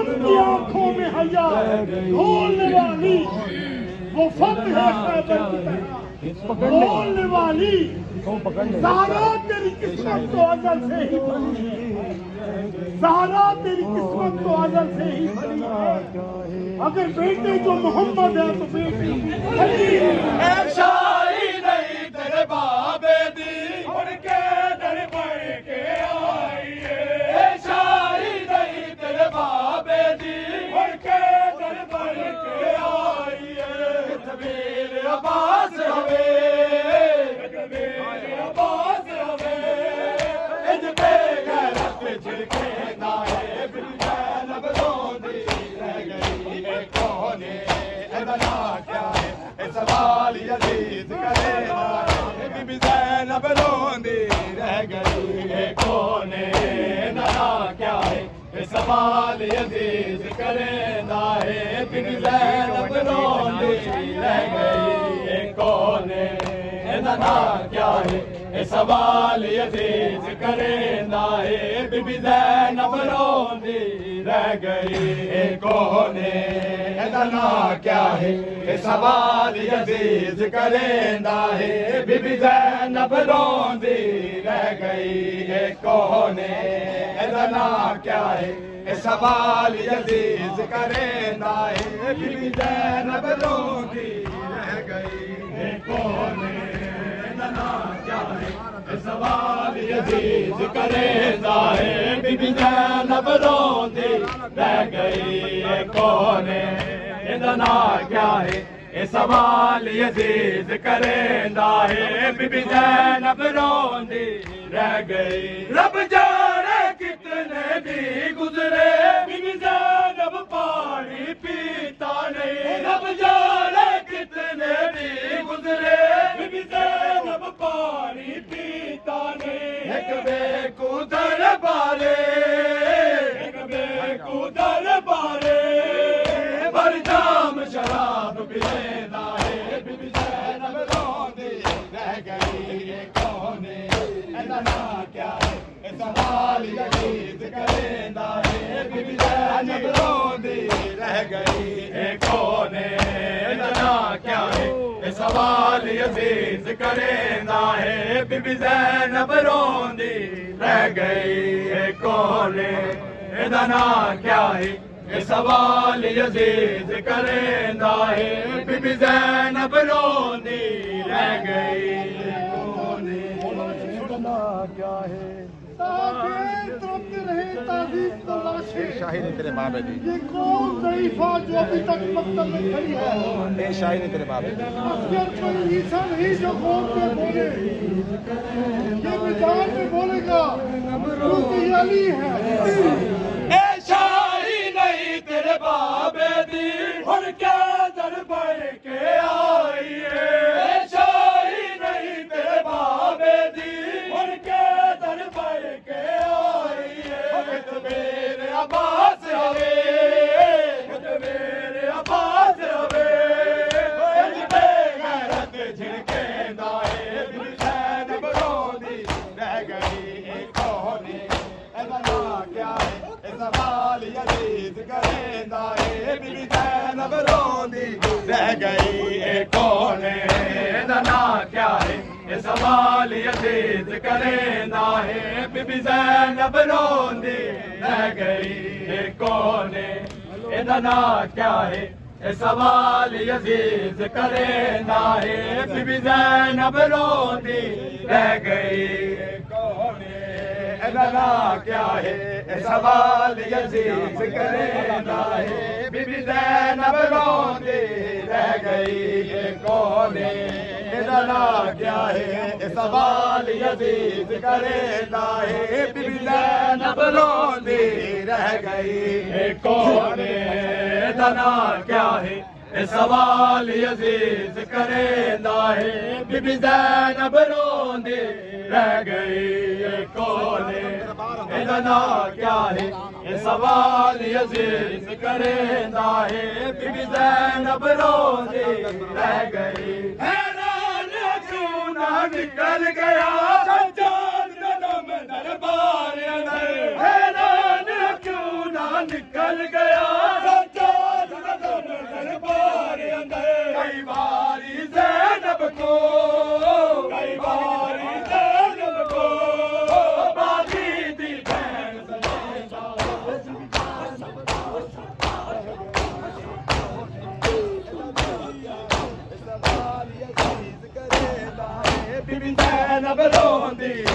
जिसकी आंखों में हया ढोलने वाली वो फतेह खैबर की तरह बोलने वाली ज़हरा तेरी किस्मत तो अज़ल से ही बनी है। ज़हरा तेरी किस्मत तो अज़ल से ही बनी है। अगर बेटे जो मोहम्मद है तो बेटी अली है। शाही नहीं तेरे बाबे दी उड़ के दर बढ़ के आई है। शाही नहीं तेरे बाबे दी उड़ के दर बढ़ के आई है। तबीर अब्बास हवे अब्बास हवे इज पे गैरत छिड़के ना है बिन रोंदी रह गई है कौन है ना क्या है सवाल यजीद करे ना बीबी ज़ैनब रोंदी रह गई है कौन है ना क्या है सवाल यजीद करे ना है बीबी ज़ैनब रोंदी रह गई है कौन है ना क्या है सवाल यजीद करे ना है बीबी ज़ैनब रोंदी रह गई है कौन है ना क्या है सवाल यजीद करे ना है बीबी ज़ैनब रोंदी रह गई है कौन है ना क्या है सवाल यजीद करे ना है बीबी ज़ैनब रोंदी रह गई है कौन है ना क्या है सवाल यजीद करे ना है बीबी ज़ैनब रोंदी रह गई है कौन है ना क्या है सवाल यजीद करे ना है बीबी ज़ैनब रोंदी रह गई। रब जाने कितने भी गुजरे बीबी ज़ैनब पानी पीता नहीं। रब जाने कितने भी गुजरे बीबी ज़ैनब पानी पीता नहीं। एक बेकुदर बारे एक बेकुदर बारे भर जाम शराब पिलेना है बीबी ज़ैनब रोंदी रह गई है कौन है ना क्या है सवाल यजीद करे ना है बीबी ज़ैनब रोंदी रह गई है कौन है ना क्या है सवाल यजीद करे ना है बीबी ज़ैनब रोंदी रह गई है कौन है ना क्या है सवाल यजीद करे ना है बीबी ज़ैनब रोंदी रह गई कौन है क्या है शाही ने तेरे माँ बेटी ये कौन ज़ईफ़ा जो अभी तक मक्तब में खड़ी है। शाही ने तेरे माँ बेटी असगर कोई ईसा नहीं जो कौम में बोले ये मैदान में बोलेगा क्योंकि ये अली है। शाही नहीं तेरे बाबे दी उड़ के दर बढ़ के आई है। शाही नहीं तेरे बाबे दी उड़ के दर बढ़ के आई है। तबीर अब्बास हवे तबीर अब्बास हवे इज पे गैरत छिड़के ना है बीबी ज़ैनब रोंदी रह गई है कौन है ना क्या है सवाल यजीद करे ना है बीबी ज़ैनब रोंदी रह गई है कौन है ना क्या है सवाल यजीद करे ना है बीबी ज़ैनब रोंदी रह गई है कौन है ना क्या है सवाल यजीद करे ना है बीबी ज़ैनब रोंदी रह गई है कौन है ना क्या है सवाल यजीद करे ना है बीबी ज़ैनब रोंदी रह गई है कौन है ना क्या है सवाल यजीद करे ना है बीबी ज़ैनब रोंदी रह गई है कौन है ना क्या है सवाल यजीद करे ना है बीबी ज़ैनब रोंदी रह गई है कौन है ना क्या है सवाल यजीद करे ना है बीबी ज़ैनब रोंदी रह गई। हैरान क्यों ना निकल गया सज्जाद कदम दरबार अंदर। हैरान क्यों ना ਨਿਕਲ ਗਿਆ ਸੱਚਾ ਦਰਬਾਰ ਅੰਦਰ ਕਈ ਵਾਰੀ ਜ਼ੈਨਬ ਕੋ ਕਈ ਵਾਰੀ ਜ਼ੈਨਬ ਕੋ ਬਾਗੀ ਦੀ ਭੈਣ ਬੀਬੀ ਜ਼ੈਨਬ ਰੋਂਦੀ